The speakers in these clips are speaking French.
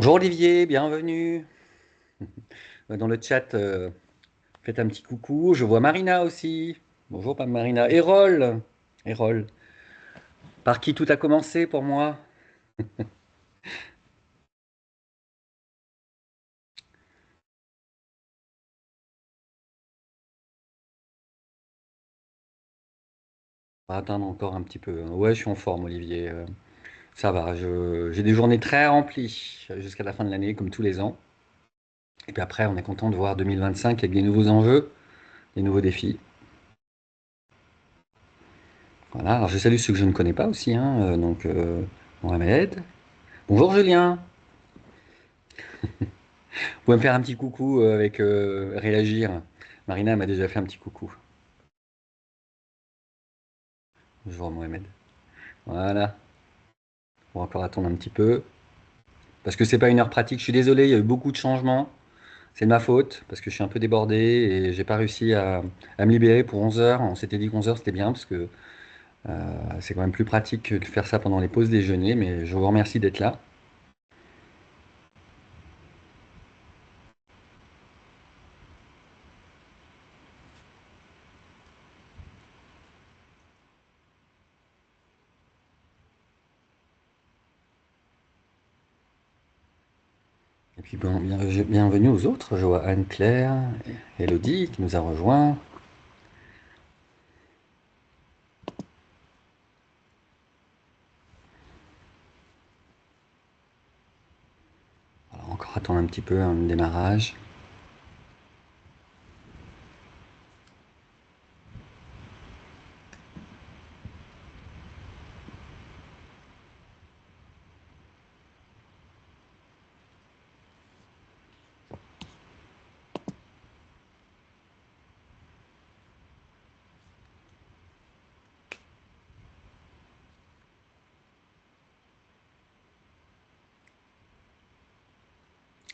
Bonjour Olivier, bienvenue. Dans le chat, faites un petit coucou. Je vois Marina aussi. Bonjour, pas Marina. Erol. Erol. Par qui tout a commencé pour moi? On va attendre encore un petit peu, hein. Ouais, je suis en forme, Olivier. Ça va. J'ai des journées très remplies jusqu'à la fin de l'année, comme tous les ans. Et puis après, on est content de voir 2025 avec des nouveaux enjeux, des nouveaux défis. Voilà. Alors, je salue ceux que je ne connais pas aussi, hein. Mohamed. Bonjour Julien. Vous pouvez me faire un petit coucou avec réagir. Marina m'a déjà fait un petit coucou. Bonjour Mohamed. Voilà. On va encore attendre un petit peu. Parce que c'est pas une heure pratique. Je suis désolé, il y a eu beaucoup de changements. C'est de ma faute, parce que je suis un peu débordé et j'ai pas réussi à me libérer pour 11 heures. On s'était dit qu'11 heures c'était bien, parce que c'est quand même plus pratique que de faire ça pendant les pauses déjeuner. Mais je vous remercie d'être là. Et puis bon, bienvenue aux autres. Je vois Anne-Claire, Elodie qui nous a rejoint. Voilà, encore attendre un petit peu un démarrage.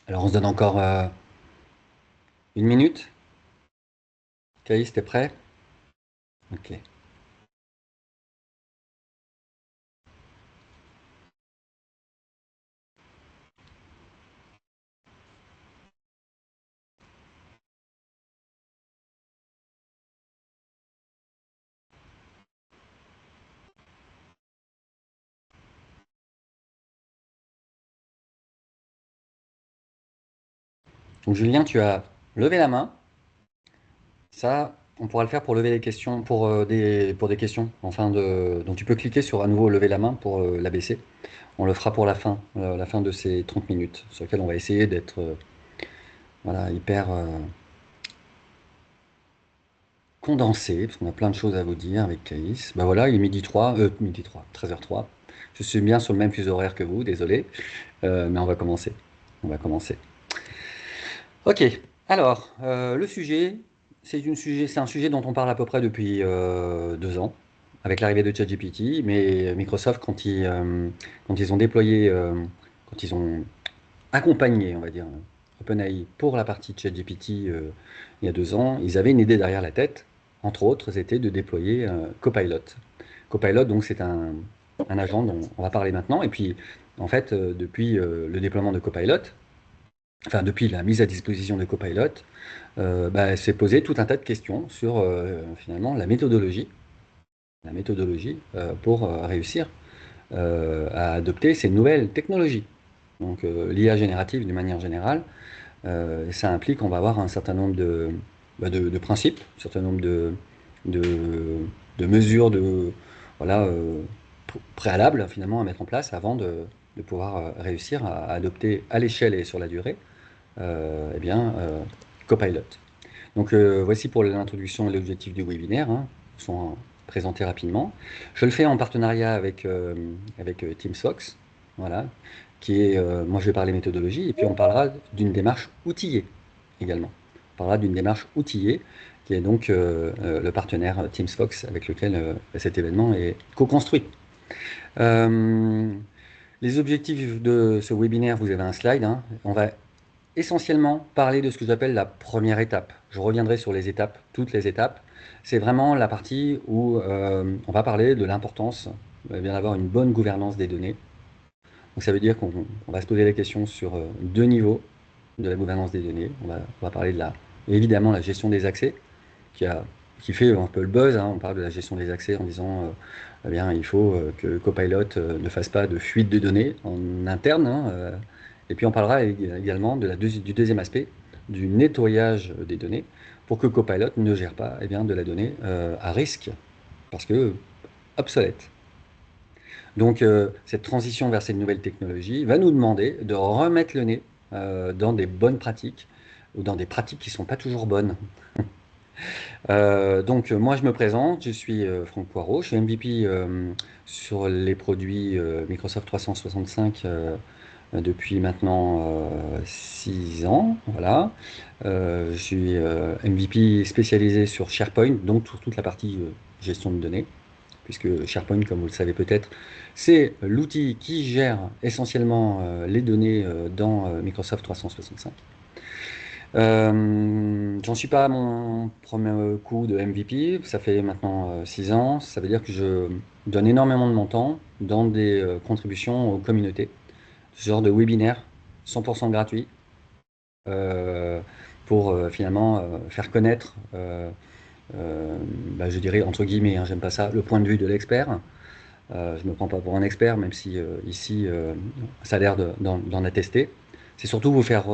Alors on se donne encore une minute. Caïs, t'es prêt? Ok. Donc Julien, tu as levé la main. Ça, on pourra le faire pour lever les questions, pour des questions. Donc tu peux cliquer sur à nouveau lever la main pour la baisser. On le fera pour la fin de ces 30 minutes, sur lesquelles on va essayer d'être voilà, hyper condensé, parce qu'on a plein de choses à vous dire avec Caïs. Bah voilà, il est midi 3, 13h03. Je suis bien sur le même fuseau horaire que vous, désolé. Mais on va commencer. On va commencer. Ok, alors, le sujet, c'est un sujet dont on parle à peu près depuis 2 ans, avec l'arrivée de ChatGPT, mais Microsoft, quand ils ont déployé, quand ils ont accompagné, on va dire, OpenAI pour la partie ChatGPT il y a 2 ans, ils avaient une idée derrière la tête, entre autres, c'était de déployer Copilot. Copilot, donc, c'est un agent dont on va parler maintenant, et puis, en fait, depuis le déploiement de Copilot, enfin depuis la mise à disposition de Copilot, bah, s'est posé tout un tas de questions sur finalement la méthodologie pour réussir à adopter ces nouvelles technologies. Donc l'IA générative d'une manière générale, ça implique qu'on va avoir un certain nombre de principes, un certain nombre de, de mesures voilà, préalables finalement à mettre en place avant de pouvoir réussir à adopter à l'échelle et sur la durée eh bien, Copilot. Donc voici pour l'introduction et l'objectif du webinaire, hein, sont présentés rapidement. Je le fais en partenariat avec Team Fox, voilà, qui est, moi je vais parler méthodologie, et puis on parlera d'une démarche outillée également. On parlera d'une démarche outillée, qui est donc le partenaire Teams Fox avec lequel cet événement est co-construit. Euh, les objectifs de ce webinaire, vous avez un slide, hein. On va essentiellement parler de ce que j'appelle la première étape. Je reviendrai sur les étapes, toutes les étapes. C'est vraiment la partie où on va parler de l'importance bien d'avoir une bonne gouvernance des données, Donc ça veut dire qu'on va se poser la question sur deux niveaux de la gouvernance des données. On va parler de évidemment la gestion des accès, qui, a, qui fait un peu le buzz, hein. On parle de la gestion des accès en disant eh bien, il faut que Copilot ne fasse pas de fuite de données en interne, hein, et puis on parlera également du deuxième aspect, du nettoyage des données, pour que Copilot ne gère pas eh bien, de la donnée à risque, parce que obsolète. Donc cette transition vers ces nouvelles technologies va nous demander de remettre le nez dans des bonnes pratiques, ou dans des pratiques qui ne sont pas toujours bonnes. Donc moi je me présente, je suis Franck Poirot, je suis MVP sur les produits Microsoft 365 depuis maintenant 6 ans. Voilà. Je suis MVP spécialisé sur SharePoint, donc sur toute la partie gestion de données, puisque SharePoint, comme vous le savez peut-être, c'est l'outil qui gère essentiellement les données dans Microsoft 365. J'en suis pas à mon premier coup de MVP, ça fait maintenant 6 ans, ça veut dire que je donne énormément de mon temps dans des contributions aux communautés, ce genre de webinaire 100% gratuit, euh, pour finalement faire connaître, bah, je dirais entre guillemets, hein, j'aime pas ça, le point de vue de l'expert. Je ne me prends pas pour un expert, même si ici, ça a l'air d'en attester. C'est surtout vous faire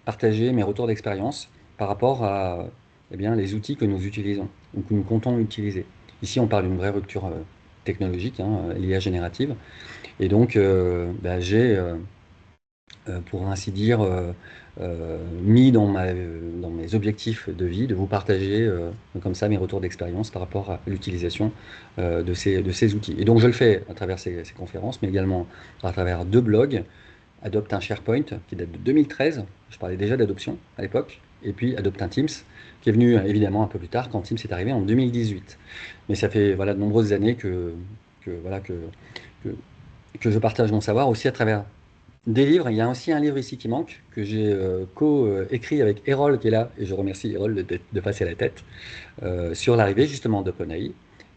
partager mes retours d'expérience par rapport à eh bien, les outils que nous utilisons, ou que nous comptons utiliser. Ici, on parle d'une vraie rupture technologique, hein, l'IA générative. Et donc, bah, j'ai, pour ainsi dire, mis dans mes objectifs de vie de vous partager comme ça mes retours d'expérience par rapport à l'utilisation de ces outils. Et donc je le fais à travers ces conférences, mais également à travers deux blogs. Adopte un SharePoint qui date de 2013, je parlais déjà d'adoption à l'époque, et puis Adopte un Teams qui est venu évidemment un peu plus tard quand Teams est arrivé en 2018. Mais ça fait voilà, de nombreuses années voilà, que, que je partage mon savoir aussi à travers des livres. Il y a aussi un livre ici qui manque, que j'ai co-écrit avec Errol qui est là, et je remercie Errol de passer la tête, sur l'arrivée justement d'OpenAI.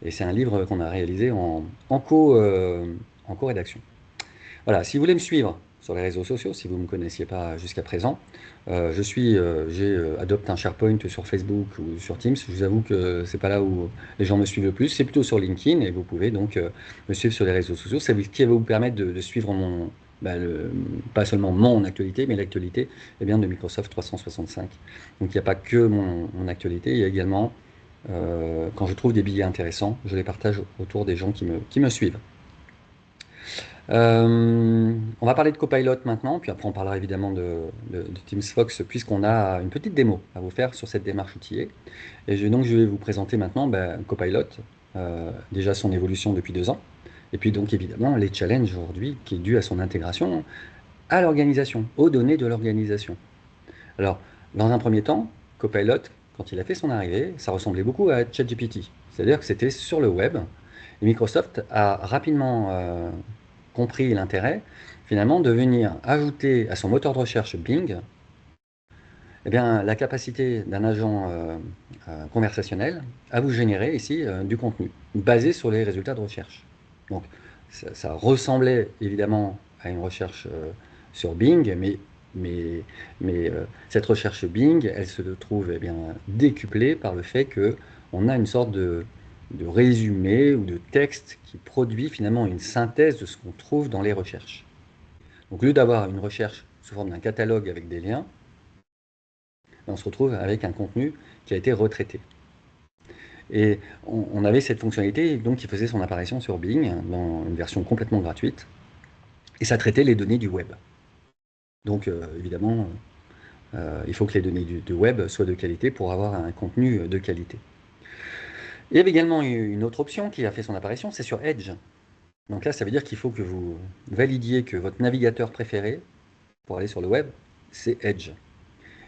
Et c'est un livre qu'on a réalisé en co-rédaction. Voilà, si vous voulez me suivre sur les réseaux sociaux, si vous ne me connaissiez pas jusqu'à présent, j'ai adopté un SharePoint sur Facebook ou sur Teams. Je vous avoue que c'est pas là où les gens me suivent le plus, c'est plutôt sur LinkedIn, et vous pouvez donc me suivre sur les réseaux sociaux. C'est ce qui va vous permettre de suivre bah, pas seulement mon actualité, mais l'actualité eh bien, de Microsoft 365. Donc il n'y a pas que mon actualité, il y a également, quand je trouve des billets intéressants, je les partage autour des gens qui me suivent. On va parler de Copilot maintenant, puis après on parlera évidemment de Teams Fox, puisqu'on a une petite démo à vous faire sur cette démarche outillée. Et donc je vais vous présenter maintenant Copilot, déjà son évolution depuis 2 ans, et puis donc évidemment les challenges aujourd'hui qui est dû à son intégration à l'organisation, aux données de l'organisation. Alors, dans un premier temps, Copilot, quand il a fait son arrivée, ça ressemblait beaucoup à ChatGPT. C'est-à-dire que c'était sur le web. Et Microsoft a rapidement compris l'intérêt, finalement, de venir ajouter à son moteur de recherche Bing eh bien, la capacité d'un agent conversationnel à vous générer ici du contenu basé sur les résultats de recherche. Donc, ça ressemblait évidemment à une recherche sur Bing, mais cette recherche Bing, elle se trouve eh bien, décuplée par le fait qu'on a une sorte de résumé ou de texte qui produit finalement une synthèse de ce qu'on trouve dans les recherches. Donc, au lieu d'avoir une recherche sous forme d'un catalogue avec des liens, on se retrouve avec un contenu qui a été retraité. Et on avait cette fonctionnalité donc, qui faisait son apparition sur Bing dans une version complètement gratuite, et ça traitait les données du web. Donc évidemment, il faut que les données du web soient de qualité pour avoir un contenu de qualité. Il y avait également une autre option qui a fait son apparition, c'est sur Edge. Donc là, ça veut dire qu'il faut que vous validiez que votre navigateur préféré pour aller sur le web, c'est Edge.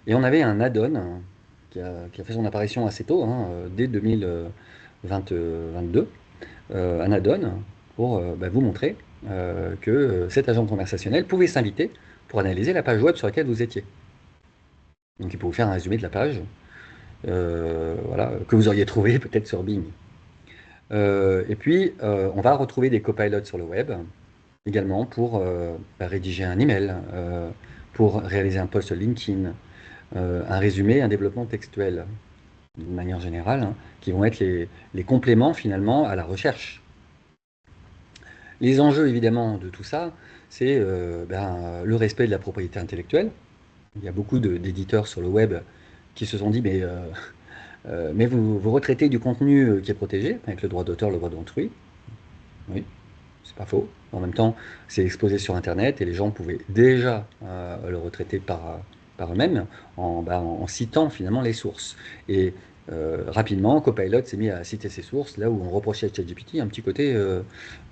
Et on avait un add-on qui a fait son apparition assez tôt, hein, dès 2022, un add-on pour vous montrer que cet agent conversationnel pouvait s'inviter pour analyser la page web sur laquelle vous étiez. Donc il peut vous faire un résumé de la page voilà, que vous auriez trouvé peut-être sur Bing. Et puis on va retrouver des copilotes sur le web également pour rédiger un email, pour réaliser un post LinkedIn, un résumé, un développement textuel, d'une manière générale, hein, qui vont être les compléments finalement à la recherche. Les enjeux évidemment de tout ça, c'est le respect de la propriété intellectuelle. Il y a beaucoup d'éditeurs sur le web qui se sont dit mais vous retraitez du contenu qui est protégé, avec le droit d'auteur, le droit d'autrui. Oui, c'est pas faux. En même temps, c'est exposé sur Internet et les gens pouvaient déjà le retraiter par eux-mêmes en citant finalement les sources. Et rapidement, Copilot s'est mis à citer ses sources, là où on reprochait à ChatGPT un petit côté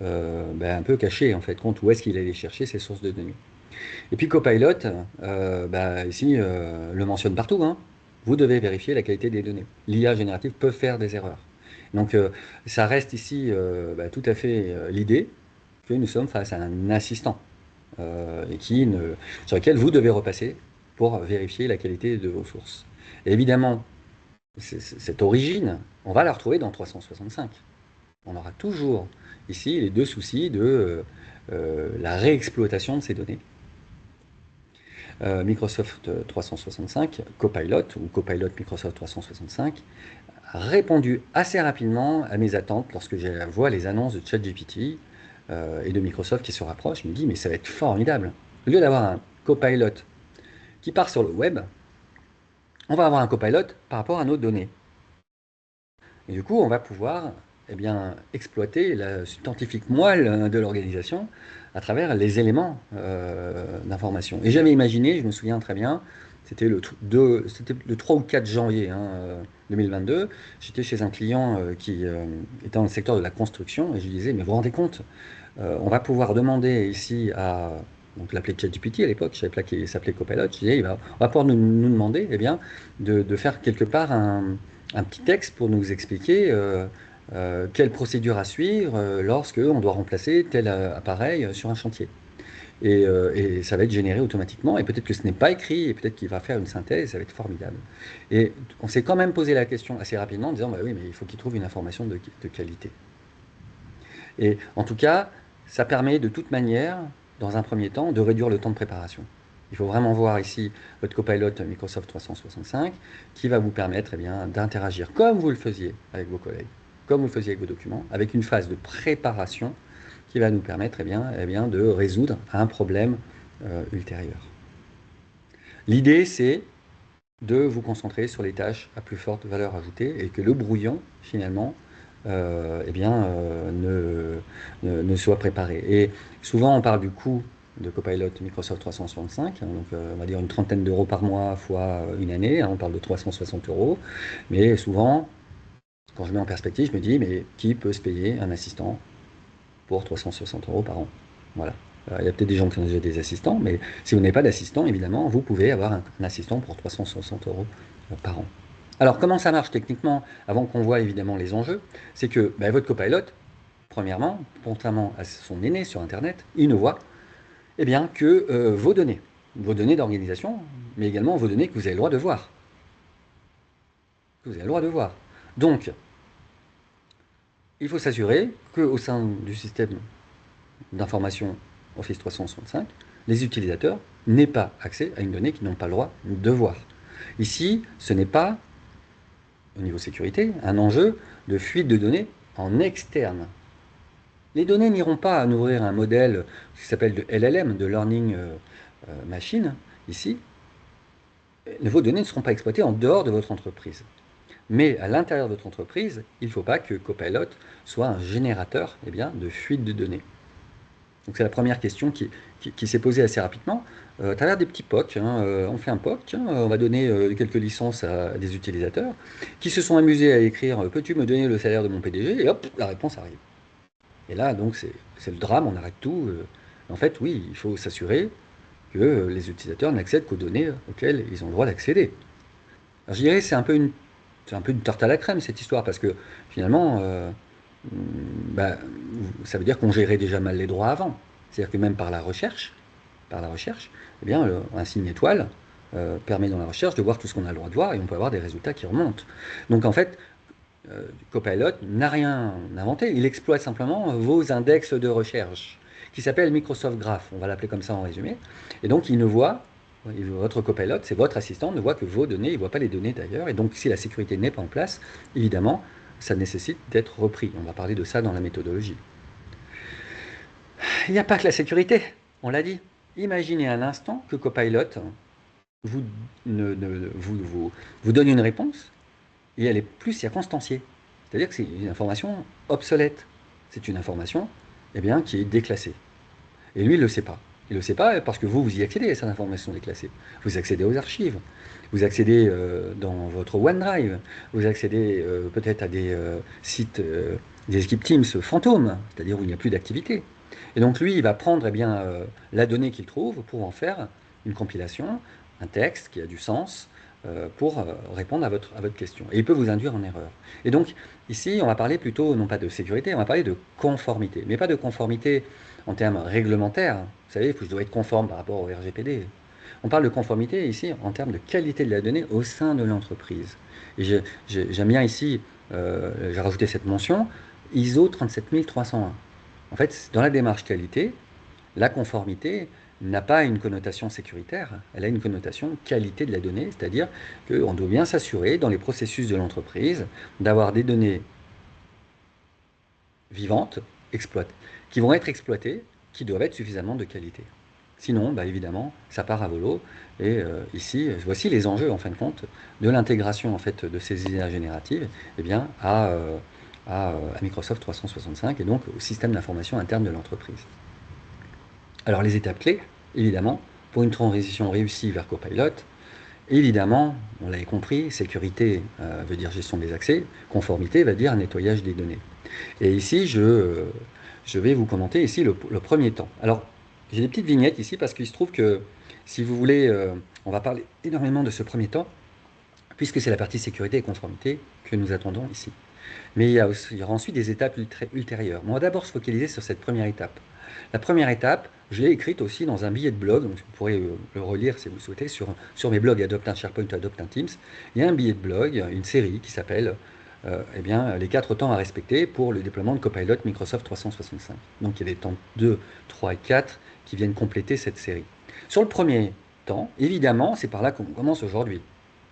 un peu caché, en fait, compte où est-ce qu'il allait chercher ses sources de données. Et puis Copilot, ici, le mentionne partout, hein. Vous devez vérifier la qualité des données. L'IA générative peut faire des erreurs. Donc ça reste ici tout à fait l'idée que nous sommes face à un assistant sur lequel vous devez repasser pour vérifier la qualité de vos sources. Et évidemment, cette origine, on va la retrouver dans 365. On aura toujours ici les deux soucis de la réexploitation de ces données. Microsoft 365, Copilot ou Copilot Microsoft 365 a répondu assez rapidement à mes attentes lorsque je vois les annonces de ChatGPT et de Microsoft qui se rapprochent. Je me dis, mais ça va être formidable. Au lieu d'avoir un Copilot qui part sur le web, on va avoir un Copilot par rapport à nos données. Et du coup, on va pouvoir exploiter la scientifique moelle de l'organisation à travers les éléments d'information. Et j'avais imaginé, je me souviens très bien, c'était le 3 ou 4 janvier 2022, j'étais chez un client qui était dans le secteur de la construction et je lui disais, mais vous vous rendez compte, on va pouvoir demander ici à donc l'appeler ChatGPT à l'époque, je savais pas qu'il s'appelait Copilot, je disais, on va pouvoir nous demander de faire quelque part un petit texte pour nous expliquer quelle procédure à suivre lorsque on doit remplacer tel appareil sur un chantier. Et ça va être généré automatiquement, et peut-être que ce n'est pas écrit, et peut-être qu'il va faire une synthèse, ça va être formidable. Et on s'est quand même posé la question assez rapidement en disant, bah oui, mais il faut qu'il trouve une information de qualité. Et en tout cas, ça permet de toute manière, dans un premier temps, de réduire le temps de préparation. Il faut vraiment voir ici votre Copilot Microsoft 365 qui va vous permettre d'interagir comme vous le faisiez avec vos collègues, comme vous le faisiez avec vos documents, avec une phase de préparation qui va nous permettre de résoudre un problème ultérieur. L'idée, c'est de vous concentrer sur les tâches à plus forte valeur ajoutée et que le brouillon, finalement, ne soit préparé. Et souvent, on parle du coût de Copilot Microsoft 365, donc on va dire une trentaine d'euros par mois fois une année, on parle de 360 euros, mais souvent, quand je mets en perspective, je me dis, mais qui peut se payer un assistant pour 360 euros par an? Voilà. Il y a peut-être des gens qui ont déjà des assistants, mais si vous n'avez pas d'assistant, évidemment, vous pouvez avoir un assistant pour 360 euros par an. Alors, comment ça marche techniquement, avant qu'on voit évidemment les enjeux? C'est que votre Copilot, premièrement, contrairement à son aîné sur Internet, il ne voit que vos données d'organisation, mais également vos données que vous avez le droit de voir. Que vous avez le droit de voir. Donc, il faut s'assurer qu'au sein du système d'information Office 365, les utilisateurs n'aient pas accès à une donnée qu'ils n'ont pas le droit de voir. Ici, ce n'est pas, au niveau sécurité, un enjeu de fuite de données en externe. Les données n'iront pas à nourrir un modèle qui s'appelle de LLM, de Learning Machine, ici. Vos données ne seront pas exploitées en dehors de votre entreprise. Mais à l'intérieur de votre entreprise, il ne faut pas que Copilot soit un générateur de fuite de données. Donc c'est la première question qui s'est posée assez rapidement. À travers des petits POC, on fait un POC, on va donner quelques licences à des utilisateurs qui se sont amusés à écrire peux-tu me donner le salaire de mon PDG? Et hop, la réponse arrive. Et là, donc, c'est le drame, on arrête tout. En fait, oui, il faut s'assurer que les utilisateurs n'accèdent qu'aux données auxquelles ils ont le droit d'accéder. Alors, je dirais que c'est un peu une tarte à la crème, cette histoire, parce que finalement, ça veut dire qu'on gérait déjà mal les droits avant. C'est-à-dire que même par la recherche, un signe étoile permet dans la recherche de voir tout ce qu'on a le droit de voir et on peut avoir des résultats qui remontent. Donc en fait, Copilot n'a rien inventé, il exploite simplement vos index de recherche. qui s'appelle Microsoft Graph, on va l'appeler comme ça en résumé. Et donc, il ne voit, votre copilote, c'est votre assistant, ne voit que vos données, il ne voit pas les données d'ailleurs. Et donc, si la sécurité n'est pas en place, évidemment, ça nécessite d'être repris. On va parler de ça dans la méthodologie. Il n'y a pas que la sécurité, on l'a dit. Imaginez un instant que Copilot vous, vous donne une réponse et elle est plus circonstanciée. C'est-à-dire que c'est une information obsolète. C'est une information qui est déclassée. Et lui, il ne le sait pas. Il ne le sait pas parce que vous y accédez à cette information déclassée. Vous accédez aux archives, vous accédez dans votre OneDrive, vous accédez peut-être à des sites, des équipes Teams fantômes, c'est-à-dire où il n'y a plus d'activité. Et donc lui, il va prendre la donnée qu'il trouve pour en faire une compilation, un texte qui a du sens pour répondre à votre question. Et il peut vous induire en erreur. Et donc ici, on va parler plutôt, non pas de sécurité, on va parler de conformité. Mais pas de conformité en termes réglementaires. Vous savez, je dois être conforme par rapport au RGPD. On parle de conformité ici en termes de qualité de la donnée au sein de l'entreprise. Et j'aime bien ici, j'ai rajouté cette mention, ISO 37301. En fait, dans la démarche qualité, la conformité n'a pas une connotation sécuritaire, elle a une connotation qualité de la donnée, c'est-à-dire qu'on doit bien s'assurer dans les processus de l'entreprise d'avoir des données vivantes, qui vont être exploitées, qui doivent être suffisamment de qualité. Sinon, évidemment, ça part à volo. Et ici, voici les enjeux, en fin de compte, de l'intégration en fait, de ces IA génératives à Microsoft 365 et donc au système d'information interne de l'entreprise. Alors les étapes clés, évidemment, pour une transition réussie vers Copilot, évidemment, on l'avait compris, sécurité veut dire gestion des accès, conformité va dire nettoyage des données. Et ici, je vais vous commenter ici le premier temps. Alors, j'ai des petites vignettes ici parce qu'il se trouve que, si vous voulez, on va parler énormément de ce premier temps, puisque c'est la partie sécurité et conformité que nous attendons ici. Mais il y aura ensuite des étapes ultérieures. On va d'abord se focaliser sur cette première étape. La première étape, je l'ai écrite aussi dans un billet de blog, donc vous pourrez le relire si vous le souhaitez, sur mes blogs Adopt un SharePoint, Adopt un Teams. Il y a un billet de blog, une série qui s'appelle les 4 temps à respecter pour le déploiement de Copilot Microsoft 365. Donc il y a des temps 2, 3 et 4 qui viennent compléter cette série. Sur le premier temps, évidemment, c'est par là qu'on commence aujourd'hui.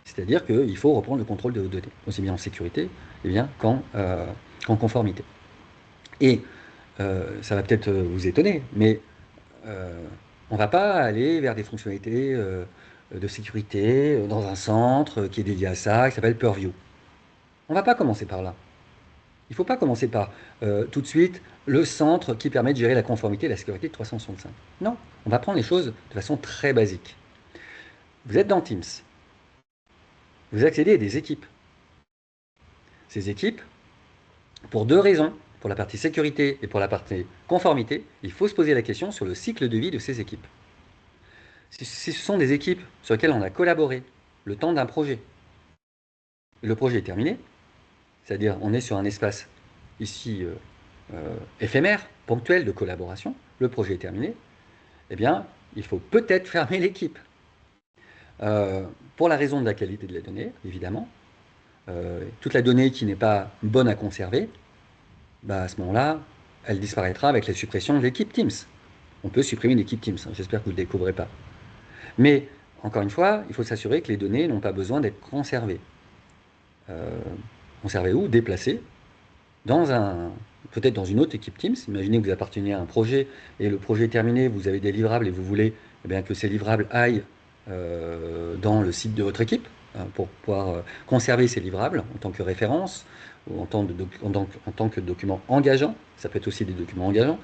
C'est-à-dire qu'il faut reprendre le contrôle de vos données, aussi bien en sécurité qu'en conformité. Et ça va peut-être vous étonner, mais on ne va pas aller vers des fonctionnalités de sécurité dans un centre qui est dédié à ça, qui s'appelle Purview. On ne va pas commencer par là. Il ne faut pas commencer par tout de suite le centre qui permet de gérer la conformité et la sécurité de 365. Non, on va prendre les choses de façon très basique. Vous êtes dans Teams. Vous accédez à des équipes. Ces équipes, pour deux raisons, pour la partie sécurité et pour la partie conformité, il faut se poser la question sur le cycle de vie de ces équipes. Si ce sont des équipes sur lesquelles on a collaboré le temps d'un projet, le projet est terminé, c'est-à-dire on est sur un espace ici éphémère, ponctuel de collaboration, le projet est terminé, eh bien, il faut peut-être fermer l'équipe. Pour la raison de la qualité de la donnée, évidemment, toute la donnée qui n'est pas bonne à conserver, à ce moment-là, elle disparaîtra avec la suppression de l'équipe Teams. On peut supprimer l'équipe Teams, hein, j'espère que vous ne le découvrez pas. Mais, encore une fois, il faut s'assurer que les données n'ont pas besoin d'être conservées. Conservées où? Déplacées peut-être dans une autre équipe Teams. Imaginez que vous appartenez à un projet et le projet est terminé, vous avez des livrables et vous voulez que ces livrables aillent dans le site de votre équipe pour pouvoir conserver ces livrables en tant que référence ou en tant que document engageant. Ça peut être aussi des documents engageants.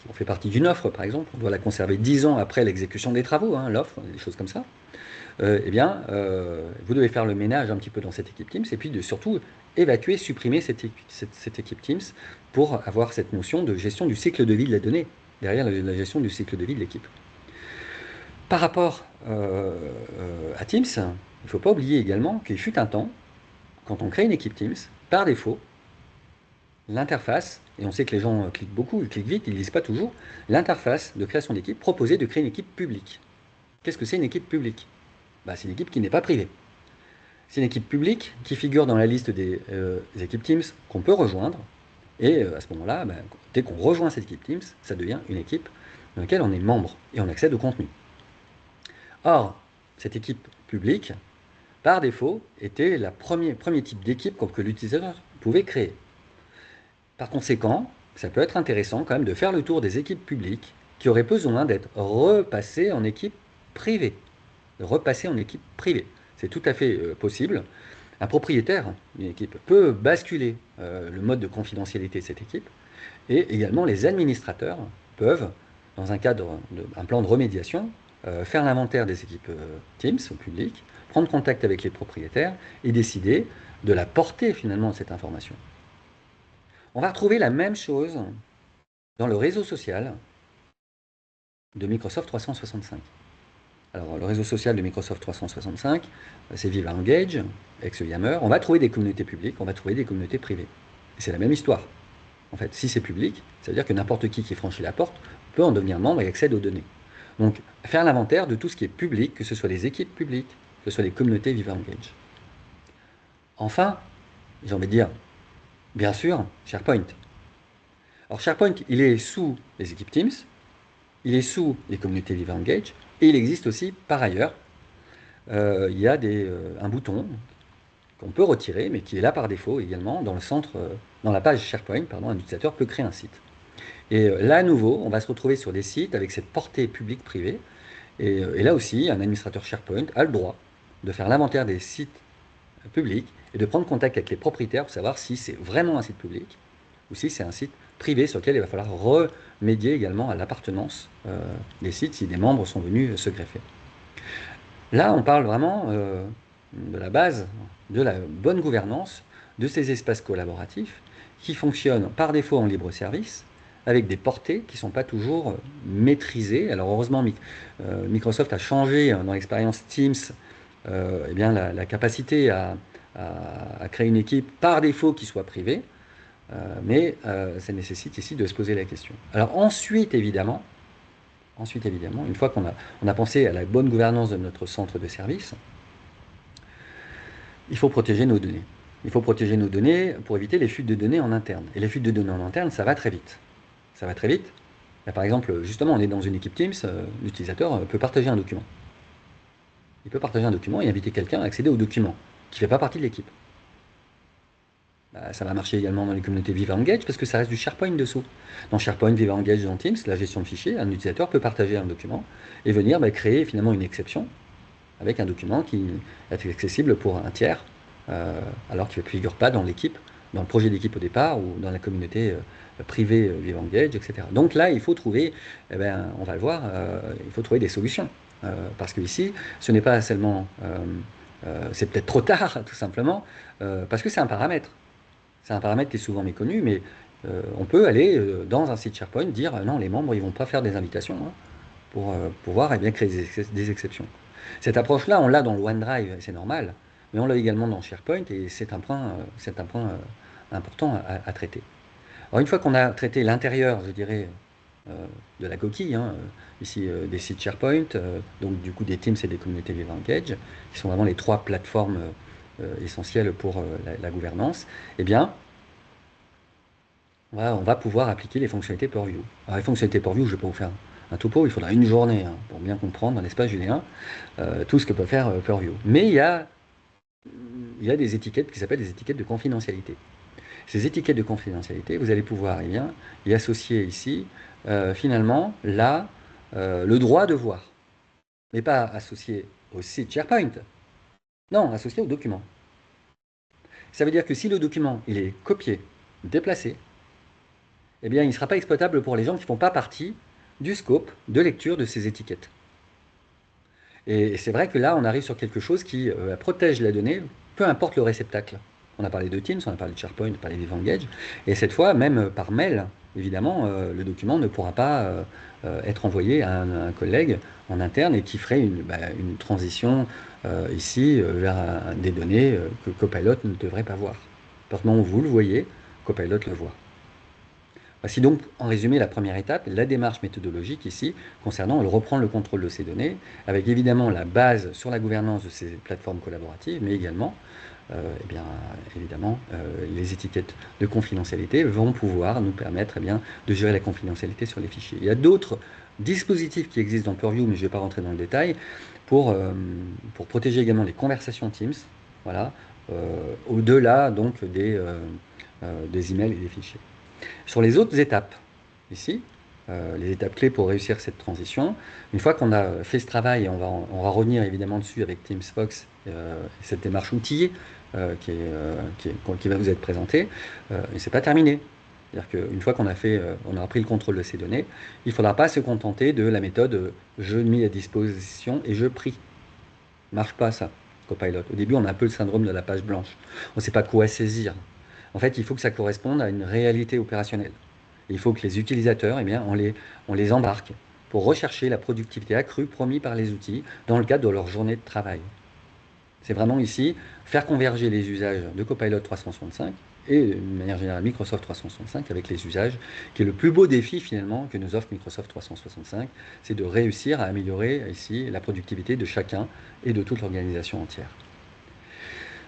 On fait partie d'une offre, par exemple. On doit la conserver 10 ans après l'exécution des travaux, l'offre, des choses comme ça. Vous devez faire le ménage un petit peu dans cette équipe Teams et puis surtout évacuer, supprimer cette équipe Teams pour avoir cette notion de gestion du cycle de vie de la donnée, derrière la gestion du cycle de vie de l'équipe. Par rapport à Teams, il ne faut pas oublier également qu'il fut un temps, quand on crée une équipe Teams, par défaut, l'interface, et on sait que les gens cliquent beaucoup, ils cliquent vite, ils ne lisent pas toujours, l'interface de création d'équipe proposait de créer une équipe publique. Qu'est-ce que c'est une équipe publique? C'est une équipe qui n'est pas privée. C'est une équipe publique qui figure dans la liste des équipes Teams qu'on peut rejoindre Et à ce moment-là, dès qu'on rejoint cette équipe Teams, ça devient une équipe dans laquelle on est membre et on accède au contenu. Or, cette équipe publique, par défaut, était le premier type d'équipe que l'utilisateur pouvait créer. Par conséquent, ça peut être intéressant quand même de faire le tour des équipes publiques qui auraient besoin d'être repassées en équipe privée. Repasser en équipe privée. C'est tout à fait possible. Un propriétaire d'une équipe peut basculer le mode de confidentialité de cette équipe et également les administrateurs peuvent, dans un cadre d'un plan de remédiation, faire l'inventaire des équipes Teams au public, prendre contact avec les propriétaires et décider de la portée finalement de cette information. On va retrouver la même chose dans le réseau social de Microsoft 365. Alors, le réseau social de Microsoft 365, c'est Viva Engage, ex-Yammer. On va trouver des communautés publiques, on va trouver des communautés privées. Et c'est la même histoire. En fait, si c'est public, ça veut dire que n'importe qui franchit la porte peut en devenir membre et accède aux données. Donc, faire l'inventaire de tout ce qui est public, que ce soit les équipes publiques, que ce soit les communautés Viva Engage. Enfin, j'ai envie de dire, bien sûr, SharePoint. Alors, SharePoint, il est sous les équipes Teams, il est sous les communautés Viva Engage, et il existe aussi, par ailleurs, il y a un bouton qu'on peut retirer, mais qui est là par défaut également dans le centre, dans la page SharePoint, pardon, un utilisateur peut créer un site. Et là, à nouveau, on va se retrouver sur des sites avec cette portée publique-privée. Et là aussi, un administrateur SharePoint a le droit de faire l'inventaire des sites publics et de prendre contact avec les propriétaires pour savoir si c'est vraiment un site public ou si c'est un site privé sur lequel il va falloir remédier également à l'appartenance des sites si des membres sont venus se greffer. Là, on parle vraiment de la base, de la bonne gouvernance de ces espaces collaboratifs qui fonctionnent par défaut en libre service, avec des portées qui ne sont pas toujours maîtrisées. Alors heureusement, Microsoft a changé dans l'expérience Teams eh bien, la capacité à créer une équipe par défaut qui soit privée, mais ça nécessite ici de se poser la question. Alors ensuite, évidemment, une fois qu'on a pensé à la bonne gouvernance de notre centre de service, il faut protéger nos données. Il faut protéger nos données pour éviter les fuites de données en interne. Et les fuites de données en interne, ça va très vite. Ça va très vite. Là, par exemple, justement, on est dans une équipe Teams, l'utilisateur peut partager un document. Il peut partager un document et inviter quelqu'un à accéder au document qui ne fait pas partie de l'équipe. Ça va marcher également dans les communautés Viva Engage parce que ça reste du SharePoint dessous. Dans SharePoint, Viva Engage, dans Teams, la gestion de fichiers, un utilisateur peut partager un document et venir créer finalement une exception avec un document qui est accessible pour un tiers, alors qu'il ne figure pas dans l'équipe, dans le projet d'équipe au départ ou dans la communauté privée Viva Engage, etc. Donc là, il faut trouver, on va le voir, il faut trouver des solutions. Parce que ici, ce n'est pas seulement, c'est peut-être trop tard, tout simplement, parce que c'est un paramètre. C'est un paramètre qui est souvent méconnu, mais on peut aller dans un site SharePoint dire non, les membres, ils ne vont pas faire des invitations pour pouvoir créer des exceptions. Cette approche-là, on l'a dans le OneDrive, c'est normal, mais on l'a également dans SharePoint et c'est un point important à traiter. Alors une fois qu'on a traité l'intérieur, je dirais, de la coquille, ici des sites SharePoint, donc du coup des Teams et des communautés Viva Engage, qui sont vraiment les trois plateformes essentielles pour la gouvernance, eh bien, on va pouvoir appliquer les fonctionnalités Purview. Alors les fonctionnalités Purview, je ne vais pas vous faire un topo, il faudra une journée pour bien comprendre, n'est-ce pas Julien, tout ce que peut faire Purview. Mais il y a des étiquettes qui s'appellent des étiquettes de confidentialité. Ces étiquettes de confidentialité, vous allez pouvoir y associer ici, finalement, là, le droit de voir. Mais pas associé au site SharePoint. Non, associé au document. Ça veut dire que si le document il est copié, déplacé, eh bien, il ne sera pas exploitable pour les gens qui ne font pas partie du scope de lecture de ces étiquettes. Et c'est vrai que là, on arrive sur quelque chose qui protège la donnée, peu importe le réceptacle. On a parlé de Teams, on a parlé de SharePoint, on a parlé d'Evangage. Et cette fois, même par mail, évidemment, le document ne pourra pas être envoyé à un collègue en interne et qui ferait une transition ici vers des données que Copilot ne devrait pas voir. À partir du moment où vous le voyez, Copilot le voit. Voici donc, en résumé, la première étape, la démarche méthodologique ici, concernant reprendre le contrôle de ces données, avec évidemment la base sur la gouvernance de ces plateformes collaboratives, mais également eh bien, évidemment, les étiquettes de confidentialité vont pouvoir nous permettre de gérer la confidentialité sur les fichiers. Il y a d'autres dispositifs qui existent dans Purview, mais je ne vais pas rentrer dans le détail, pour, euh, pour protéger également les conversations Teams, voilà, au-delà donc des emails et des fichiers. Sur les autres étapes, ici, les étapes clés pour réussir cette transition, une fois qu'on a fait ce travail, on va revenir évidemment dessus avec Teams Fox, cette démarche outillée qui va vous être présentée, et c'est pas terminé. C'est-à-dire qu'une fois qu'on a fait, on aura pris le contrôle de ces données, il ne faudra pas se contenter de la méthode je mis à disposition et je prie. Marche pas ça, Copilot. Au début, on a un peu le syndrome de la page blanche. On ne sait pas quoi saisir. En fait, il faut que ça corresponde à une réalité opérationnelle. Il faut que les utilisateurs, on les embarque pour rechercher la productivité accrue promise par les outils dans le cadre de leur journée de travail. C'est vraiment ici faire converger les usages de Copilot 365 et de manière générale Microsoft 365 avec les usages, qui est le plus beau défi finalement que nous offre Microsoft 365, c'est de réussir à améliorer ici la productivité de chacun et de toute l'organisation entière.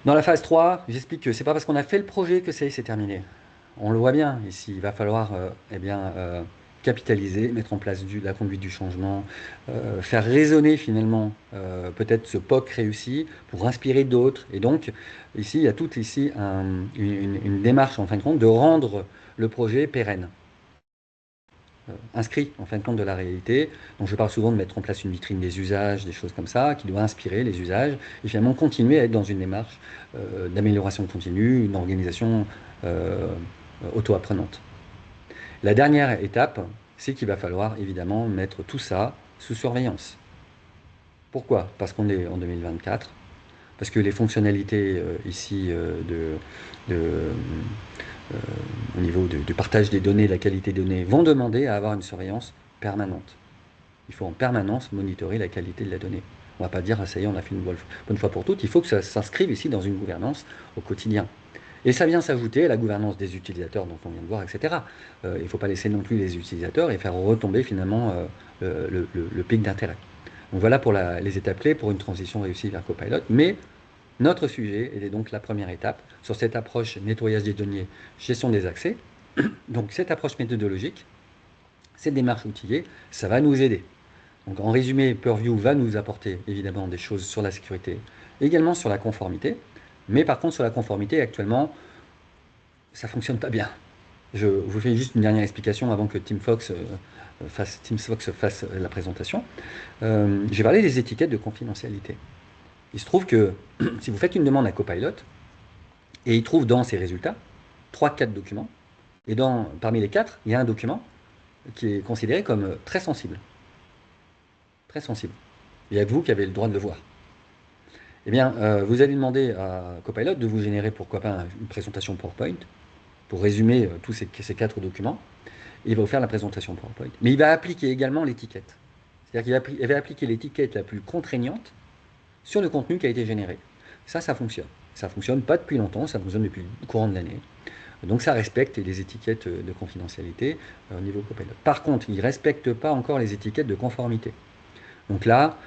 Dans la phase 3, j'explique que c'est pas parce qu'on a fait le projet que ça y est, c'est terminé. On le voit bien ici, il va falloir capitaliser, mettre en place la conduite du changement, faire résonner finalement peut-être ce POC réussi pour inspirer d'autres. Et donc ici, il y a tout ici une démarche en fin de compte de rendre le projet pérenne, inscrit en fin de compte de la réalité. Donc je parle souvent de mettre en place une vitrine des usages, des choses comme ça, qui doit inspirer les usages, et finalement continuer à être dans une démarche d'amélioration continue, une organisation euh, auto-apprenante. La dernière étape, c'est qu'il va falloir évidemment mettre tout ça sous surveillance. Pourquoi? Parce qu'on est en 2024, parce que les fonctionnalités ici euh, au niveau du partage des données, de la qualité des données, vont demander à avoir une surveillance permanente. Il faut en permanence monitorer la qualité de la donnée. On ne va pas dire, ah, ça y est, on a fait une bonne fois pour toutes. Il faut que ça s'inscrive ici dans une gouvernance au quotidien. Et ça vient s'ajouter à la gouvernance des utilisateurs dont on vient de voir, etc. Il ne faut pas laisser non plus les utilisateurs et faire retomber finalement le pic d'intérêt. Donc voilà pour les étapes clés pour une transition réussie vers Copilot. Mais notre sujet était donc la première étape sur cette approche nettoyage des données, gestion des accès. Donc cette approche méthodologique, cette démarche outillée, ça va nous aider. Donc en résumé, Purview va nous apporter évidemment des choses sur la sécurité, également sur la conformité. Mais par contre, sur la conformité, actuellement, ça fonctionne pas bien. Je vous fais juste une dernière explication avant que Tim Fox fasse la présentation. J'ai parlé des étiquettes de confidentialité. Il se trouve que si vous faites une demande à Copilot, et il trouve dans ses résultats 3-4 documents, et parmi les 4, il y a un document qui est considéré comme très sensible. Très sensible. Il n'y a que vous qui avez le droit de le voir. Eh bien, vous allez demander à Copilot de vous générer, pourquoi pas, une présentation PowerPoint pour résumer tous ces 4 documents. Et il va vous faire la présentation PowerPoint. Mais il va appliquer également l'étiquette. C'est-à-dire qu'il va appliquer l'étiquette la plus contraignante sur le contenu qui a été généré. Ça fonctionne. Ça fonctionne pas depuis longtemps, ça fonctionne depuis le courant de l'année. Donc ça respecte les étiquettes de confidentialité au niveau Copilot. Par contre, il ne respecte pas encore les étiquettes de conformité. Donc là,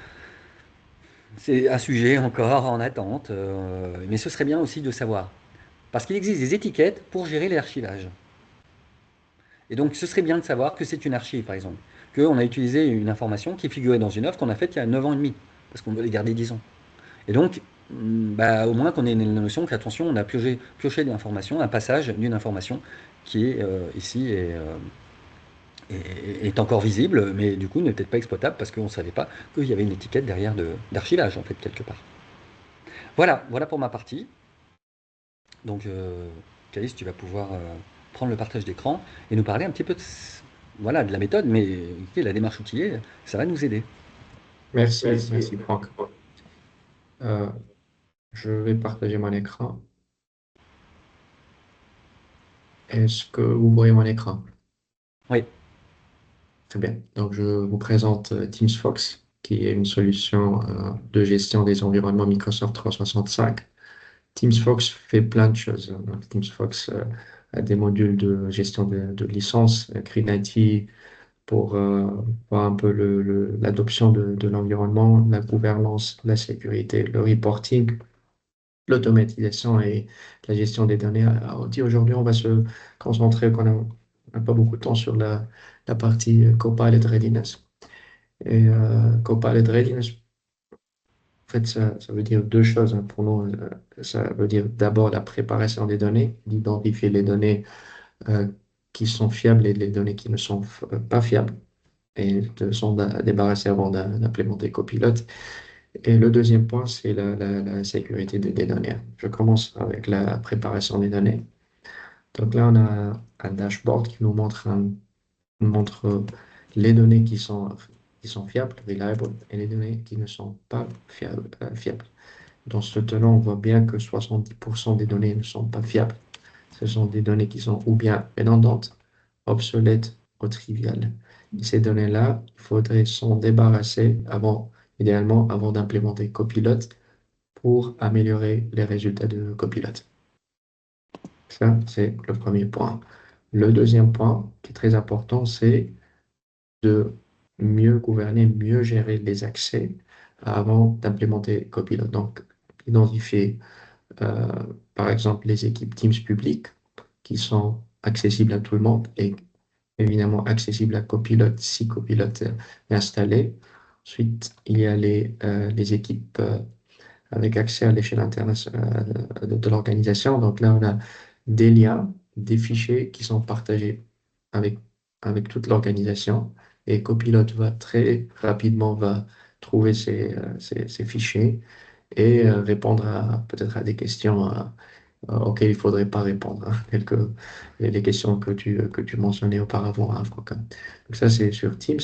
c'est un sujet encore en attente, mais ce serait bien aussi de savoir. Parce qu'il existe des étiquettes pour gérer l'archivage. Et donc, ce serait bien de savoir que c'est une archive, par exemple. Qu'on a utilisé une information qui figurait dans une œuvre qu'on a faite il y a 9 ans et demi, parce qu'on veut les garder 10 ans. Et donc, au moins qu'on ait une notion qu'attention, on a pioché de l'information, un passage d'une information qui est ici est encore visible, mais du coup n'est peut-être pas exploitable parce qu'on ne savait pas qu'il y avait une étiquette derrière d'archivage, en fait, quelque part. Voilà pour ma partie. Donc, Calice, tu vas pouvoir prendre le partage d'écran et nous parler un petit peu de la méthode, mais la démarche outillée, ça va nous aider. Merci, merci Franck. Euh, je vais partager mon écran. Est-ce que vous voyez mon écran? Oui, Très bien. Donc, je vous présente TeamsFox, qui est une solution de gestion des environnements Microsoft 365. TeamsFox fait plein de choses. Donc, TeamsFox a des modules de gestion de licences, Create pour voir un peu l'adoption de l'environnement, la gouvernance, la sécurité, le reporting. l'automatisation et la gestion des données à outils. Aujourd'hui, on va se concentrer, on n'a pas beaucoup de temps sur la partie Copilot Readiness. Et Copilot Readiness, en fait, ça veut dire deux choses hein, pour nous. Ça veut dire d'abord la préparation des données, d'identifier les données euh, qui sont fiables et les données qui ne sont pas fiables et de s'en débarrasser avant d'implémenter Copilot. Et le deuxième point, c'est la sécurité des données. Je commence avec la préparation des données. Donc là, on a un dashboard qui nous montre les données qui sont fiables, reliable, et les données qui ne sont pas fiables. Dans ce tenant, on voit bien que 70% des données ne sont pas fiables. Ce sont des données qui sont ou bien redondantes, obsolètes ou triviales. Et ces données-là, il faudrait s'en débarrasser idéalement avant d'implémenter Copilot pour améliorer les résultats de Copilot. Ça, c'est le premier point. Le deuxième point, qui est très important, c'est de mieux gouverner, mieux gérer les accès avant d'implémenter Copilot. Donc, identifier, euh, par exemple, les équipes Teams publiques qui sont accessibles à tout le monde et évidemment accessibles à Copilot si Copilot est installé. Ensuite, il y a les équipes avec accès à l'échelle internationale de l'organisation. Donc là, on a des liens, des fichiers qui sont partagés avec, avec toute l'organisation. Et Copilot va très rapidement va trouver ces fichiers et répondre peut-être à des questions auxquelles il ne faudrait pas répondre, hein, telles que les questions que tu mentionnais auparavant, hein, Franck. Donc ça, c'est sur Teams.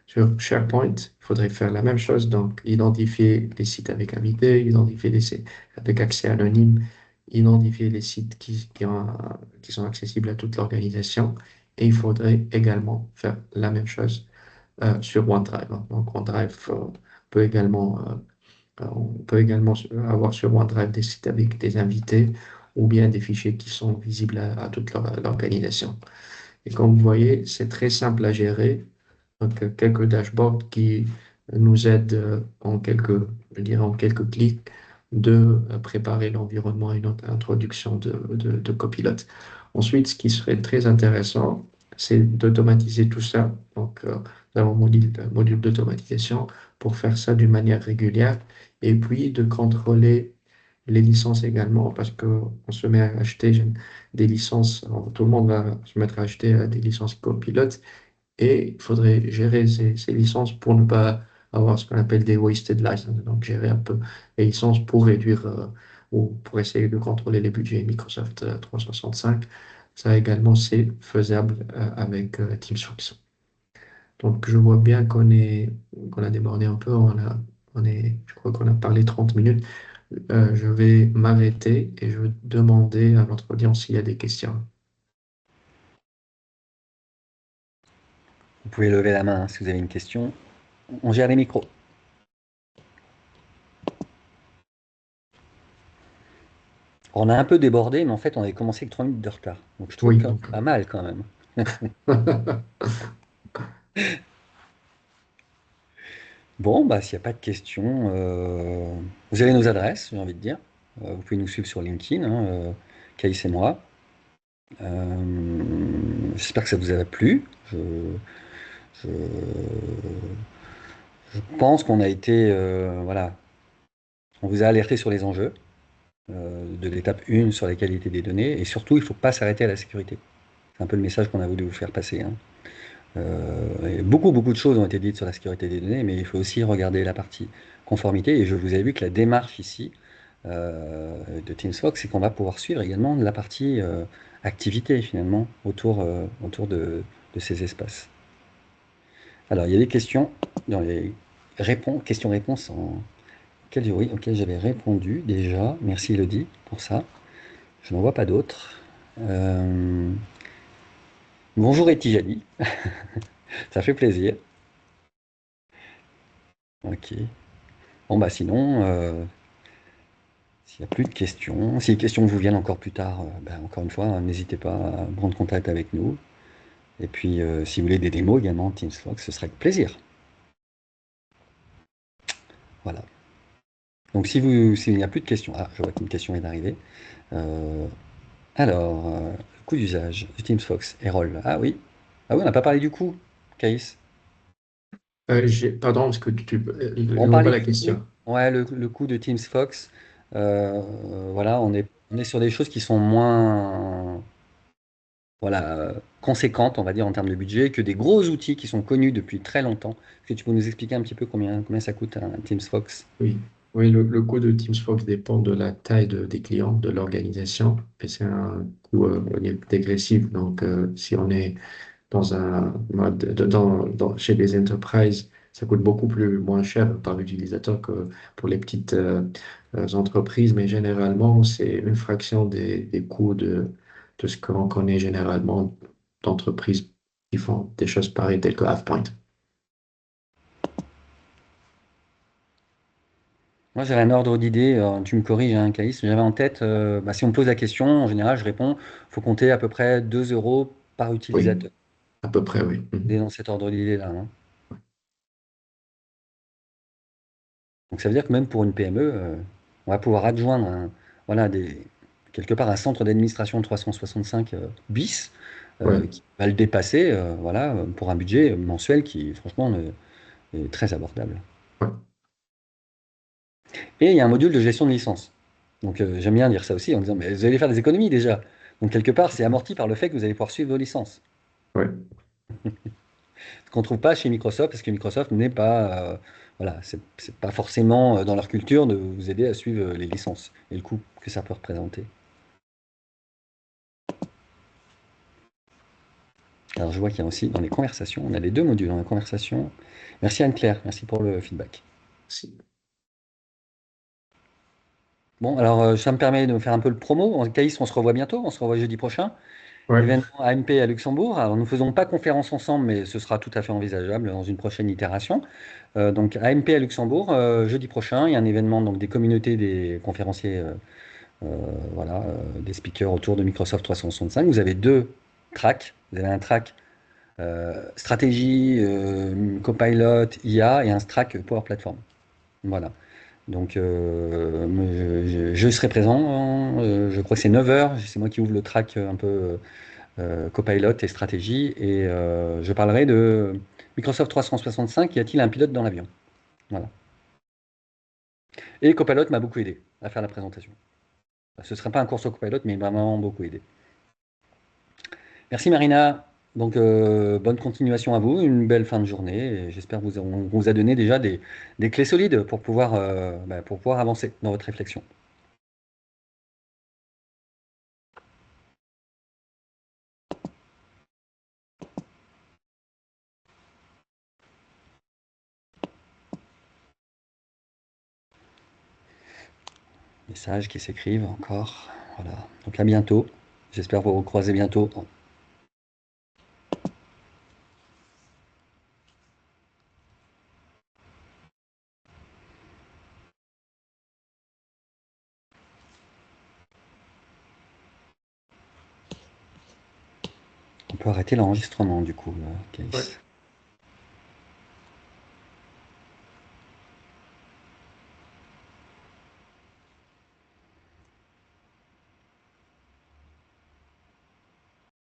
Sur SharePoint, il faudrait faire la même chose, donc identifier les sites avec invités, identifier les sites avec accès anonyme, identifier les sites qui sont accessibles à toute l'organisation. Et il faudrait également faire la même chose sur OneDrive, hein. Donc OneDrive peut également on peut également avoir sur OneDrive des sites avec des invités ou bien des fichiers qui sont visibles à toute l'organisation. Et comme vous voyez, c'est très simple à gérer. Donc, quelques dashboards qui nous aident je dirais en quelques clics de préparer l'environnement à une introduction de Copilot. Ensuite, ce qui serait très intéressant, c'est d'automatiser tout ça. Donc, nous avons un module d'automatisation pour faire ça d'une manière régulière et puis de contrôler les licences également parce qu'on se met à acheter des licences, alors, tout le monde va se mettre à acheter des licences Copilot et il faudrait gérer ces licences pour ne pas avoir ce qu'on appelle des wasted licenses. Donc, gérer un peu les licences pour réduire ou pour essayer de contrôler les budgets Microsoft 365. Ça également, c'est faisable avec TeamSfox. Donc, je vois bien qu'on a débordé un peu. Je crois qu'on a parlé 30 minutes. Je vais m'arrêter et je vais demander à notre audience s'il y a des questions. Vous pouvez lever la main hein, si vous avez une question. On gère les micros. On a un peu débordé, mais en fait, on avait commencé avec 3 minutes de retard. Donc je trouve Oui, que donc. pas mal quand même. Bon, bah, s'il n'y a pas de questions, vous avez nos adresses, j'ai envie de dire. Vous pouvez nous suivre sur LinkedIn, hein, Caïs et moi. J'espère que ça vous a plu. Je- je pense qu'on a été, voilà, on vous a alerté sur les enjeux de l'étape 1 sur la qualité des données. Et surtout, il ne faut pas s'arrêter à la sécurité. C'est un peu le message qu'on a voulu vous faire passer, hein. Et beaucoup de choses ont été dites sur la sécurité des données, mais il faut aussi regarder la partie conformité. Et je vous ai vu que la démarche ici de TeamsFox, c'est qu'on va pouvoir suivre également la partie activité finalement autour de ces espaces. Alors, il y a des questions dans les questions-réponses oui, auxquelles j'avais répondu déjà. Merci Elodie pour ça. Je n'en vois pas d'autres. Bonjour Etijani, ça fait plaisir. Ok. Bon, bah sinon, s'il n'y a plus de questions, si les questions vous viennent encore plus tard, bah, encore une fois, hein, n'hésitez pas à prendre contact avec nous. Et puis, si vous voulez des démos également, TeamsFox, ce sera avec plaisir. Voilà. Donc s'il n'y a plus de questions, ah, je vois qu'une question est d'arriver. Euh, le coût d'usage de TeamsFox et Roll. Ah oui. Ah oui, on n'a pas parlé du coût, Caïs. Pardon, est-ce que je On vois pas parlait la du coût. question. Ouais, le coût de TeamsFox. Voilà, on est sur des choses qui sont moins, voilà, conséquentes, on va dire, en termes de budget, que des gros outils qui sont connus depuis très longtemps. Est-ce que tu peux nous expliquer un petit peu combien ça coûte un TeamsFox? Oui, oui, le coût de TeamsFox dépend de la taille des clients, de l'organisation, et c'est un coût dégressif. Donc, si on est dans un mode chez des enterprises, ça coûte beaucoup moins cher par utilisateur que pour les petites entreprises, mais généralement, c'est une fraction des coûts de ce qu'on connaît généralement d'entreprises qui font des choses pareilles telles que AvePoint. Moi, j'avais un ordre d'idée, tu me corriges, hein, Caïs, j'avais en tête, bah, si on me pose la question, en général, je réponds, faut compter à peu près 2 euros par Oui, utilisateur. à peu près, oui. C'est Mhm. dans cet ordre d'idée-là, hein. Donc ça veut dire que même pour une PME, on va pouvoir adjoindre voilà, quelque part un centre d'administration 365 bis Ouais, qui va le dépasser voilà, pour un budget mensuel qui, franchement, est très abordable. ouais, Et il y a un module de gestion de licence. Donc j'aime bien dire ça aussi en disant, mais vous allez faire des économies déjà. Donc quelque part, c'est amorti par le fait que vous allez pouvoir suivre vos licences. ouais. Ce qu'on ne trouve pas chez Microsoft, parce que Microsoft n'est pas, voilà, c'est pas forcément dans leur culture de vous aider à suivre les licences et le coût que ça peut représenter. Alors je vois qu'il y a aussi dans les conversations, on a les deux modules dans la conversation. Merci Anne-Claire, merci pour le feedback. Si. Bon, alors ça me permet de faire un peu le promo. En Caïs, on se revoit bientôt, on se revoit jeudi prochain. Ouais, Événement AMP à Luxembourg. Alors nous ne faisons pas conférence ensemble, mais ce sera tout à fait envisageable dans une prochaine itération. Donc AMP à Luxembourg, jeudi prochain, il y a un événement donc, des communautés des conférenciers, euh, voilà, des speakers autour de Microsoft 365. Vous avez deux tracks. Vous avez un track stratégie, Copilot, IA et un track Power Platform. Voilà. Donc, je serai présent, hein, je crois que c'est 9 heures. C'est moi qui ouvre le track un peu Copilot et stratégie. Et je parlerai de Microsoft 365. Y a-t-il un pilote dans l'avion? Voilà. Et Copilot m'a beaucoup aidé à faire la présentation. Ce ne serait pas un cours sur Copilot, mais il m'a vraiment beaucoup aidé. Merci Marina. Donc, bonne continuation à vous, une belle fin de journée. Et j'espère on vous a donné déjà des clés solides pour pouvoir avancer dans votre réflexion. Messages qui s'écrivent encore. Voilà. Donc à bientôt. J'espère vous recroiser bientôt. On peut arrêter l'enregistrement du coup, ouais. Case.